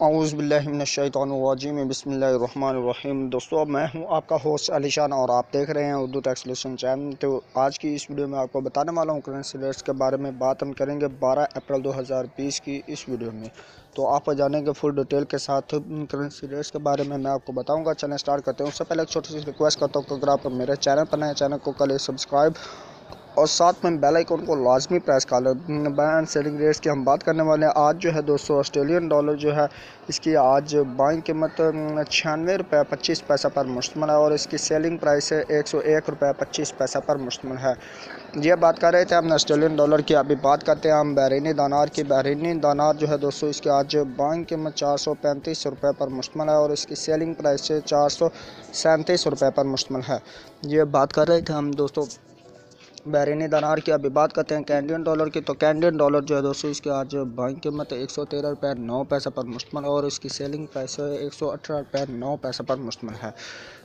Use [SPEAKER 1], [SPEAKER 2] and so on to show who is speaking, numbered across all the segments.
[SPEAKER 1] औज़ुबिल्लाहि मिनश्शैतानिर्रजीम बिस्मिल्लाहिर्रहमानिर्रहीम। दोस्तों, अब मैं हूं आपका होस्ट अलीशान और आप देख रहे हैं उर्दू टेक सॉल्यूशन चैनल। तो आज की इस वीडियो में आपको बताने वाला हूं करेंसी रेट्स के बारे में। बात हम करेंगे 12 अप्रैल 2020 की इस वीडियो में। तो आप जानेंगे फुल डिटेल के साथ करेंसी रेट्स के बारे में मैं आपको बताऊँगा। चलें स्टार्ट करते हैं। उससे पहले एक छोटी सी रिक्वेस्ट करता हूँ कि अगर आप मेरे चैनल पर नए चैनल को करें सब्सक्राइब और साथ में बेल आइकन को लाजमी प्रेस कर लें। बाय एंड सेलिंग रेट्स की हम बात करने वाले हैं। आज जो है दोस्तों ऑस्ट्रेलियन डॉलर जो है इसकी आज बाइंग कीमत 96 रुपये 25 पैसा पर मुश्तमिल है और इसकी सेलिंग प्राइस है 101 रुपये 25 पैसा पर मुश्तमिल है। ये बात कर रहे थे हम ऑस्ट्रेलियन डॉलर की। अभी बात करते हैं हम बहरीनी दानार की। बहरीनी दानार जो है दोस्तों इसकी आज बाइंग कीमत 435 रुपये पर मुश्तमिल है और इसकी सेलिंग प्राइस 437 रुपये पर मुश्तमिल है। ये बात कर रहे थे हम दोस्तों बहरीनी दिनार की। अभी बात करते हैं कैनेडियन डॉलर की। तो कैनेडियन डॉलर जो है दोस्तों इसकी आज बाइंग कीमत 113 रुपये 9 पैसा पर मुश्तमिल और इसकी सेलिंग प्राइस 118 रुपये 9 पैसा पर मुश्तमिल है।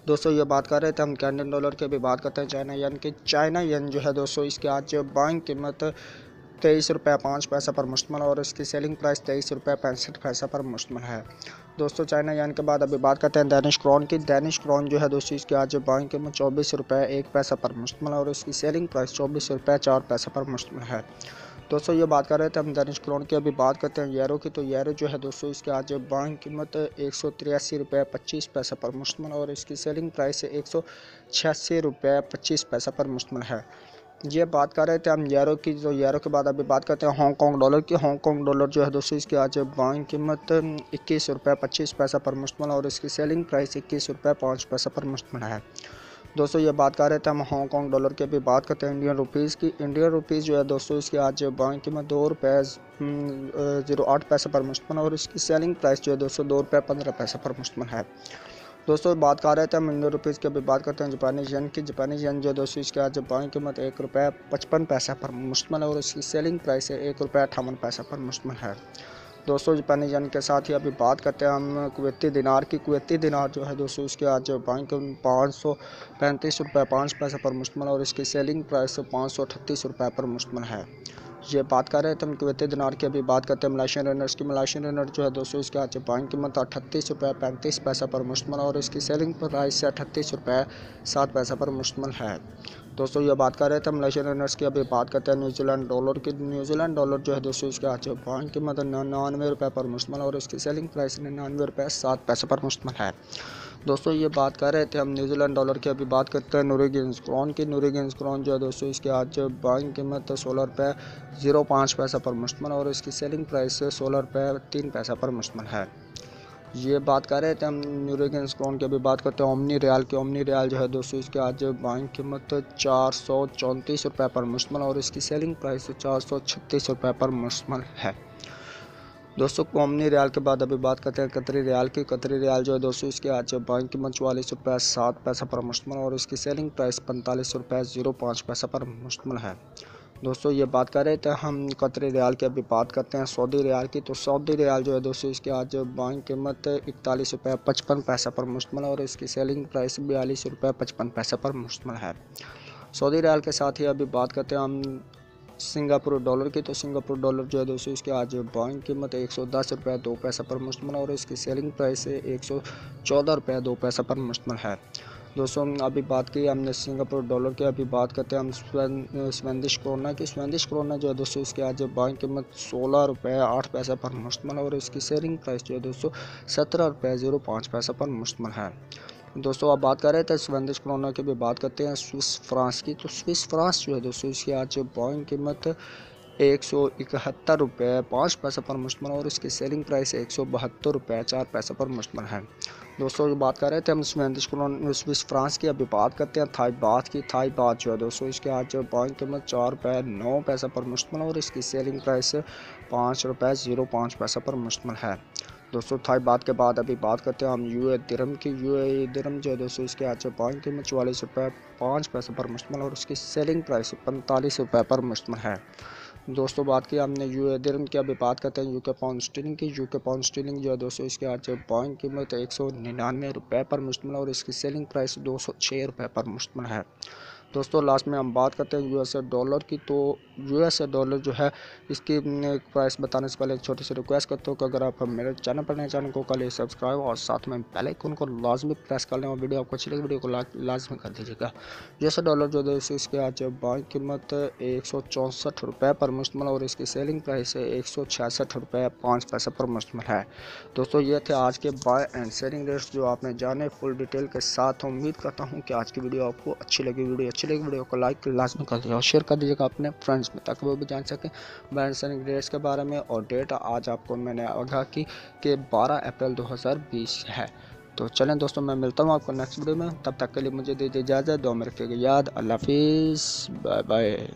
[SPEAKER 1] दोस्तों ये बात कर रहे थे हम कैनेडियन डॉलर की। अभी बात करते हैं चाइना येन की। चाइना येन जो है दोस्तों इसकी आज बाइंग कीमत 23 रुपये 5 पैसा पर मुश्तमिल और इसकी सेलिंग प्राइस 23 रुपये 65 पैसा पर मुश्तमिल है। दोस्तों चाइना यान के बाद अभी बात करते हैं डेनिश क्रोन की। डेनिश क्रोन जो है दोस्तों इसकी आज बाइंग कीमत 24 रुपये 1 पैसा पर मुश्तमिल और इसकी सेलिंग प्राइस 24 रुपये 4 पैसा पर मुश्तमिल है। दोस्तों ये बात कर रहे थे हम डेनिश क्रोन की। अभी बात करते हैं यूरो की। तो यूरो जो है दोस्तों इसकी आज बाइंग कीमत 183 रुपये 25 पैसा पर मुश्तमिल और इसकी सेलिंग प्राइस 186 रुपये 25 पैसा पर मुश्तमिल है। ये बात कर रहे थे हम यूरो की। तो यूरो के बाद अभी बात करते हैं हांगकॉन्ग डॉलर की। हांगकॉन्ग डॉलर जो है दोस्तों इसकी आज बाइंग कीमत 21 रुपये 25 पैसा पर मुश्तमिल और इसकी सेलिंग प्राइस 21 रुपये 5 पैसा पर मुश्तमिल है। दोस्तों ये बात कर रहे थे हम हांगकॉन्ग डॉलर की। अभी बात करते हैं इंडियन रुपीज़ की। इंडियन रुपीज़ जो है दोस्तों इसकी आज बाइंग कीमत 2 रुपये 08 पैसा पर मुश्तमिल और इसकी सेलिंग प्राइस जो है दोस्तों 2 रुपये 15 पैसा पर मुश्तमिल है। दोस्तों बात कर रहे थे हम इंडियन रुपीज़ की। अभी बात करते हैं जापानीज येन की। जापानीज येन जो दोस्तों इसकी आज बाइंग कीमत 1 रुपये 55 पैसा पर मुश्तमिल है और इसकी सेलिंग प्राइस 1 रुपये 58 पैसा पर मुश्तमिल है। दोस्तों जापानीज येन के साथ ही अभी बात करते हैं हम कुवैती दिनार की। कुवैती दिनार जो है दोस्तों इसकी आज बाइंग कीमत 535 रुपये 5 पैसा पर मुश्तमिल और इसकी सेलिंग प्राइस 538 रुपये पर मुश्तमिल है। ये बात कर रहे थे हम कुवैती दिनार की। अभी बात करते हैं मलेशियन रिनर्स की। मलेशियन रिनर जो है दोस्तों इसके आज बाइंग कीमत 38 रुपये 35 पैसा पर मुश्तमिल और इसकी सेलिंग प्राइस 38 रुपये 7 पैसा पर मुश्तमिल है। दोस्तों ये बात कर रहे थे मलेशियन रिनर्स की। अभी बात करते हैं न्यूजीलैंड डॉलर की। न्यूजीलैंड डॉलर जो है दोस्तों इसके आज बाइंग कीमत 99 रुपये पर मुश्तमिल और इसकी सेलिंग प्राइस 99 रुपये 7 पैसा पर मुश्तमिल है। दोस्तों ये बात कर रहे थे हम न्यूजीलैंड डॉलर की। अभी बात करते हैं नॉर्वेजियन क्रोन की। नॉर्वेजियन क्रोन जो है दोस्तों इसके आज बाइंग कीमत 16 रुपये 05 पैसा पर मुश्तमिल और इसकी सेलिंग प्राइस 16 रुपये 3 पैसा पर मुश्तमिल है। ये बात कर रहे थे हम नॉर्वेजियन क्रोन की। अभी बात करते हैं ओमनी रियाल की। ओमनी रियाल जो है दोस्तों इसके आज बाइंग कीमत 434 रुपये पर मुश्तमिल और इसकी सेलिंग प्राइस 436 रुपये पर मुश्तमिल है। दोस्तों ओमनी रियाल के बाद अभी बात करते हैं कतरी रियाल की। कतरी रियाल जो है दोस्तों इसके आज बाइंग कीमत 44 रुपये 7 पैसा पर मुश्तमिल और इसकी सेलिंग प्राइस 45 रुपये 05 पैसा पर मुश्तमिल है। दोस्तों ये बात कर रहे थे हम कतरी रियाल की। अभी बात करते हैं सऊदी रियाल की। तो सऊदी रियाल जो है दोस्तों इसके आज बाइंग कीमत 41 रुपये 55 पैसा पर मुश्तमिल और इसकी सेलिंग प्राइस 42 रुपये 55 पैसा पर मुश्तमिल है। सऊदी रियाल के साथ ही अभी बात करते हैं हम सिंगापुर डॉलर की। तो सिंगापुर डॉलर जो है दोस्तों इसके आज बाइंग कीमत 110 रुपये 2 पैसा पर मुश्तमिल और इसकी सेलिंग प्राइस 114 रुपये 2 पैसा पर मुश्तमिल है। दोस्तों अभी बात की हमने सिंगापुर डॉलर की। अभी बात करते हैं हम स्वेदिश क्रोना की। स्वेदिश क्रोना जो है दोस्तों इसके आज बाइंग कीमत 16 रुपये 8 पैसा पर मुश्तमिल और इसकी सेलिंग प्राइस जो है दोस्तों 17 रुपये 05 पैसा पर मुश्तमिल है। दोस्तों आप बात कर रहे थे स्वेदिश क्रोना की। भी बात करते हैं स्विस फ्रांस की। तो स्विस फ्रांस जो है दोस्तों इसकी आज बाइंग कीमत 171 रुपये 5 पैसा पर मुश्तमिल और इसकी सेलिंग प्राइस 172 रुपये 4 पैसा पर मुश्तमिल है। दोस्तों बात कर रहे थे हम स्विस फ्रांस की। अभी बात करते हैं थाई बात की। थाई बात जो है दोस्तों इसके आज बाइंग कीमत 4 रुपये 9 पैसा पर मुश्तमिल और इसकी सेलिंग प्राइस 5 रुपये 05 पैसा पर मुश्तमिल है। दोस्तों थाई बात के बाद अभी बात करते हैं हम यूए दिरहम की। यूए दिरहम जो है दोस्तों इसके आज बाइंग कीमत 44 रुपये 5 पैसा पर मुश्तमिल और उसकी सेलिंग प्राइस 45 रुपये पर मुश्तमिल है। दोस्तों बात की हमने यूए दिरहम की। अभी बात करते हैं यूके पाउंड स्टर्लिंग की। यूके पाउंड स्टर्लिंग जो है दोस्तों इसके आज बाइंग कीमत 199 रुपये पर मुश्तमिल और इसकी सेलिंग प्राइस 206 रुपये पर मुश्तमिल है। दोस्तों लास्ट में हम बात करते हैं यूएसए डॉलर की। तो यूएसए डॉलर जो है इसकी प्राइस बताने से पहले एक छोटी सी रिक्वेस्ट करता हूँ कि अगर आप मेरे चैनल पर नए चैनल को कर लिए सब्सक्राइब और साथ में बेल आइकन को लाजमी प्रेस कर लें और वीडियो आपको अच्छी लगी वीडियो को लाजमी कर दीजिएगा। यूएसए डॉलर जो है इसकी आज बाई कीमत 164 रुपये पर मुश्तमिल और इसकी सेलिंग प्राइस है 166 रुपये 5 पैसे पर मुश्तमिल है। दोस्तों ये थे आज के बाय एंड सेलिंग रेट्स जो आपने जाने फुल डिटेल के साथ। उम्मीद करता हूँ कि आज की वीडियो आपको अच्छी लगी। वीडियो को लाइक लाजमी कर दीजिएगा और शेयर कर दीजिएगा अपने फ्रेंड्स में ताकि वो भी जान सकें बाय एंड सेलिंग रेट्स के बारे में। और डेट आज आपको मैंने आगाह की कि 12 अप्रैल 2020 है। तो चलें दोस्तों, मैं मिलता हूँ आपको नेक्स्ट वीडियो में। तब तक के लिए मुझे दीजिए इजाज़त। दुआ में रखिएगा याद। अल्लाह हाफिज़, बाय बाय।